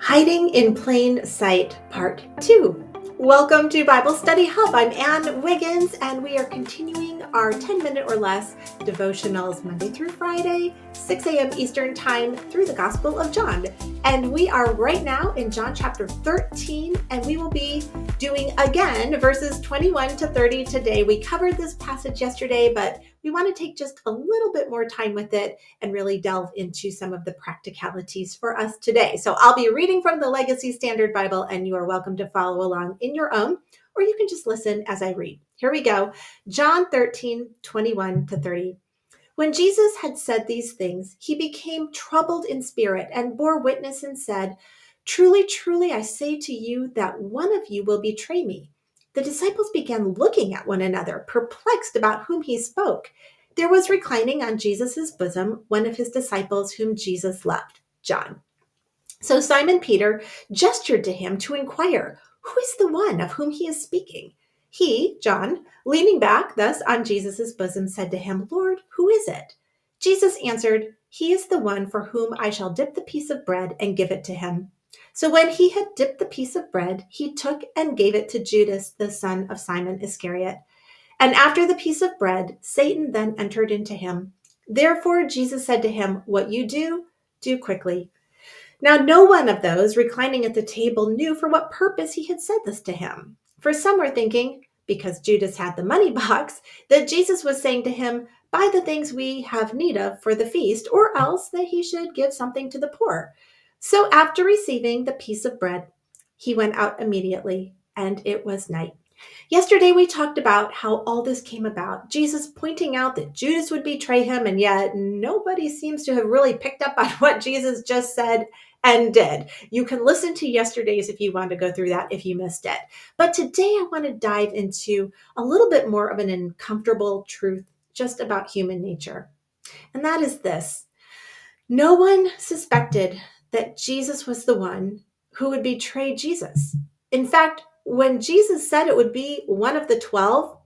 Hiding in Plain Sight, Part 2. Welcome to Bible Study Hub. I'm Ann Wiggins, and we are continuing our 10-minute or less devotionals Monday through Friday, 6 a.m. Eastern Time through the Gospel of John. And we are right now in John chapter 13, and we will be doing again verses 21 to 30 today. We covered this passage yesterday, but we want to take just a little bit more time with it and really delve into some of the practicalities for us today. So I'll be reading from the Legacy Standard Bible, and you are welcome to follow along in your own, or you can just listen as I read. Here we go. John 13, 21 to 30. When Jesus had said these things, he became troubled in spirit and bore witness and said, "Truly, truly, I say to you that one of you will betray me." The disciples began looking at one another, perplexed about whom he spoke. There was reclining on Jesus' bosom one of his disciples whom Jesus loved, John. So Simon Peter gestured to him to inquire, "Who is the one of whom he is speaking?" He, John, leaning back thus on Jesus' bosom, said to him, "Lord, who is it?" Jesus answered, "He is the one for whom I shall dip the piece of bread and give it to him." So when he had dipped the piece of bread, he took and gave it to Judas, the son of Simon Iscariot. And after the piece of bread, Satan then entered into him. Therefore Jesus said to him, "What you do, do quickly." Now no one of those reclining at the table knew for what purpose he had said this to him. For some were thinking, because Judas had the money box, that Jesus was saying to him, "Buy the things we have need of for the feast," or else that he should give something to the poor. So after receiving the piece of bread, he went out immediately, and it was night. Yesterday, we talked about how all this came about, Jesus pointing out that Judas would betray him, and yet nobody seems to have really picked up on what Jesus just said and did. You can listen to yesterday's if you want to go through that if you missed it. But today, I want to dive into a little bit more of an uncomfortable truth just about human nature. And that is this: no one suspected that Jesus was the one who would betray Jesus. In fact, when Jesus said it would be one of the 12,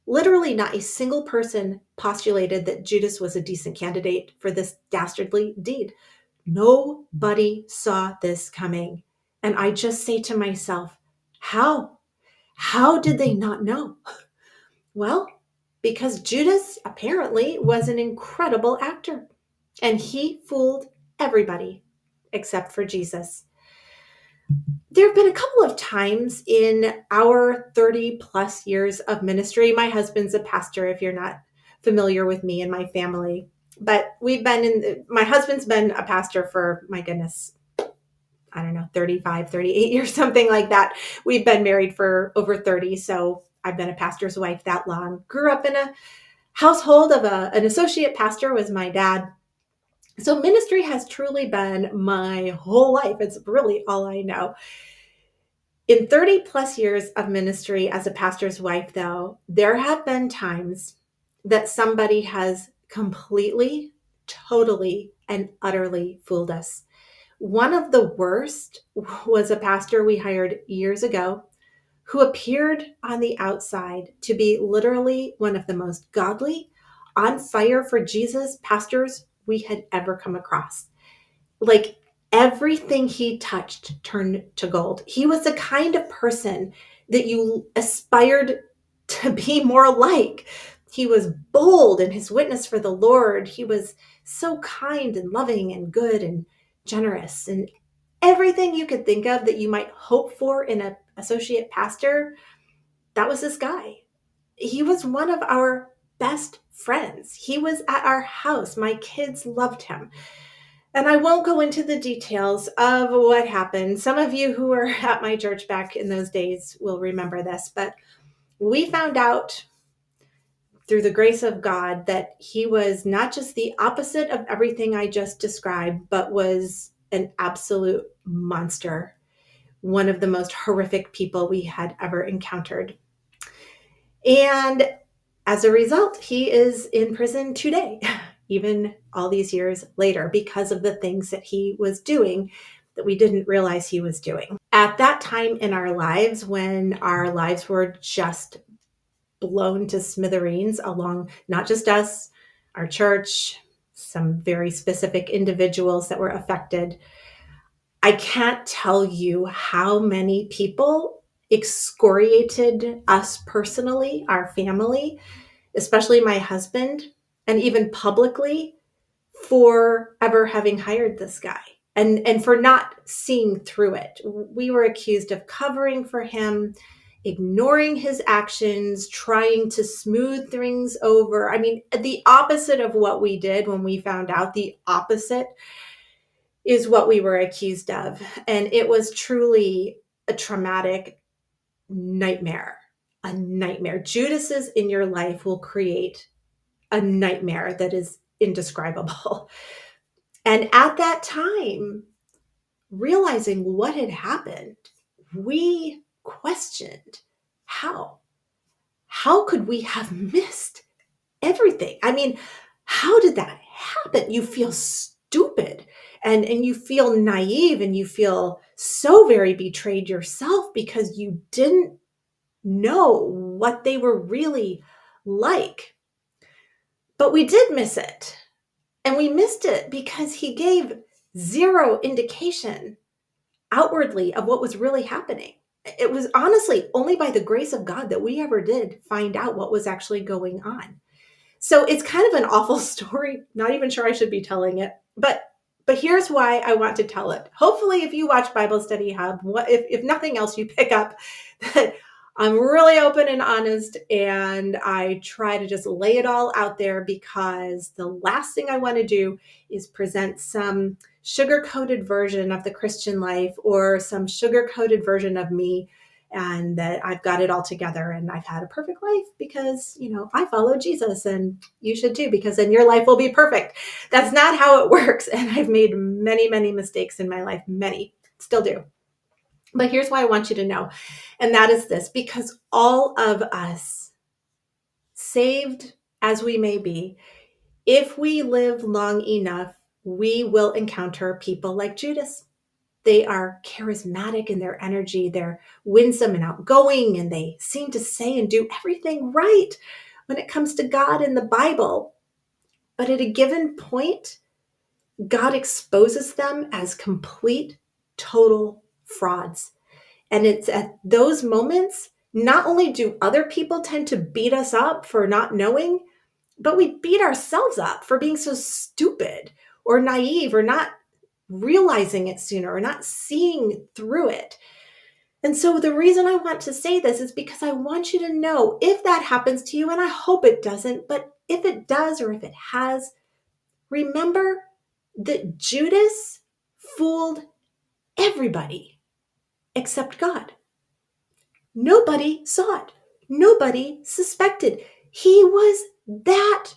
literally not a single person postulated that Judas was a decent candidate for this dastardly deed. Nobody saw this coming. And I just say to myself, how? How did they not know? Well, because Judas apparently was an incredible actor, and he fooled everybody except for Jesus. There have been a couple of times in our 30 plus years of ministry. My husband's a pastor, if you're not familiar with me and my family. But my husband's been a pastor for, my goodness, I don't know, 35, 38 years, something like that. We've been married for over 30. So I've been a pastor's wife that long. Grew up in a household of an associate pastor, was my dad. So ministry has truly been my whole life. It's really all I know. In 30 plus years of ministry as a pastor's wife, though, there have been times that somebody has completely, totally, and utterly fooled us. One of the worst was a pastor we hired years ago who appeared on the outside to be literally one of the most godly, on fire for Jesus pastors we had ever come across. Like, everything he touched turned to gold. He was the kind of person that you aspired to be more like. He was bold in his witness for the Lord. He was so kind and loving and good and generous, and everything you could think of that you might hope for in an associate pastor, that was this guy. He was one of our best friends. He was at our house. My kids loved him. And I won't go into the details of what happened. Some of you who were at my church back in those days will remember this, but we found out through the grace of God that he was not just the opposite of everything I just described, but was an absolute monster, one of the most horrific people we had ever encountered. And as a result, he is in prison today, even all these years later, because of the things that he was doing that we didn't realize he was doing. At that time in our lives, when our lives were just blown to smithereens along, not just us, our church, some very specific individuals that were affected, I can't tell you how many people excoriated us personally, our family, especially my husband, and even publicly for ever having hired this guy and for not seeing through it. We were accused of covering for him, ignoring his actions, trying to smooth things over. I mean, the opposite of what we did when we found out, the opposite is what we were accused of. And it was truly a traumatic nightmare. A nightmare. Judases in your life will create a nightmare that is indescribable. And at that time, realizing what had happened, we questioned how. How could we have missed everything? I mean, how did that happen? You feel stupid and you feel naive and you feel so very betrayed yourself because you didn't know what they were really like. But we did miss it. And we missed it because he gave zero indication outwardly of what was really happening. It was honestly only by the grace of God that we ever did find out what was actually going on. So it's kind of an awful story. Not even sure I should be telling it, but here's why I want to tell it. Hopefully, if you watch Bible Study Hub, if nothing else, you pick up that I'm really open and honest, and I try to just lay it all out there because the last thing I want to do is present some sugar-coated version of the Christian life or some sugar-coated version of me and that I've got it all together and I've had a perfect life because, I follow Jesus and you should too, because then your life will be perfect. That's not how it works. And I've made many, many mistakes in my life, many, still do. But here's why I want you to know, and that is this, because all of us, saved as we may be, if we live long enough, we will encounter people like Judas. They are charismatic in their energy. They're winsome and outgoing, and they seem to say and do everything right when it comes to God and the Bible. But at a given point, God exposes them as complete, total frauds. And it's at those moments, not only do other people tend to beat us up for not knowing, but we beat ourselves up for being so stupid or naive or not realizing it sooner or not seeing through it. And so the reason I want to say this is because I want you to know if that happens to you, and I hope it doesn't, but if it does or if it has, remember that Judas fooled everybody except God. Nobody saw it. Nobody suspected. He was that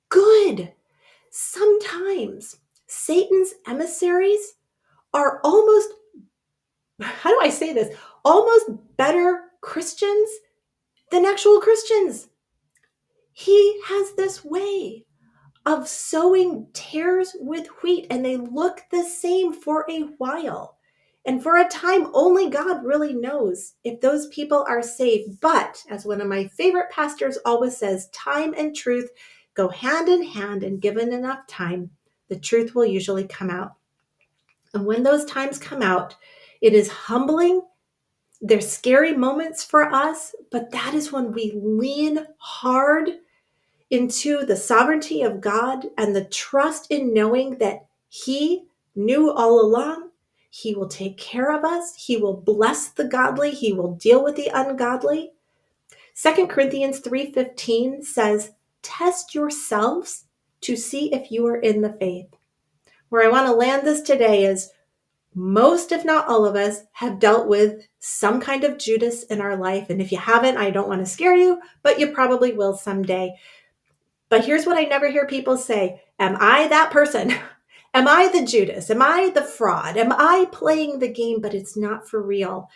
good. Sometimes Satan's emissaries are almost, how do I say this? Almost better Christians than actual Christians. He has this way of sowing tares with wheat, and they look the same for a while. And for a time, only God really knows if those people are saved. But as one of my favorite pastors always says, time and truth go hand in hand, and given enough time, the truth will usually come out. And when those times come out, it is humbling. They're scary moments for us, but that is when we lean hard into the sovereignty of God and the trust in knowing that He knew all along. He will take care of us. He will bless the godly. He will deal with the ungodly. 2 Corinthians 3:15 says, test yourselves to see if you are in the faith. Where I want to land this today is most, if not all of us, have dealt with some kind of Judas in our life. And if you haven't, I don't want to scare you, but you probably will someday. But here's what I never hear people say. Am I that person? Am I the Judas? Am I the fraud? Am I playing the game, but it's not for real?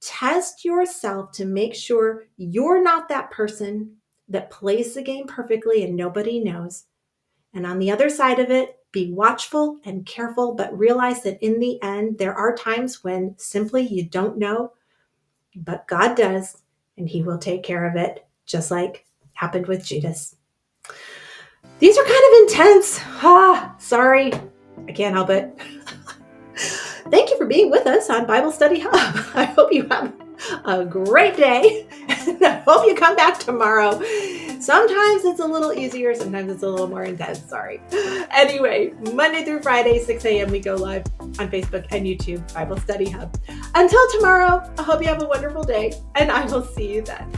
Test yourself to make sure you're not that person that plays the game perfectly and nobody knows. And on the other side of it, be watchful and careful, but realize that in the end, there are times when simply you don't know, but God does, and He will take care of it, just like happened with Judas. These are kind of intense. Sorry. I can't help it. Thank you for being with us on Bible Study Hub. I hope you have a great day, and I hope you come back tomorrow. Sometimes it's a little easier, sometimes it's a little more intense, sorry. Anyway, Monday through Friday, 6 a.m. we go live on Facebook and YouTube, Bible Study Hub. Until tomorrow, I hope you have a wonderful day, and I will see you then.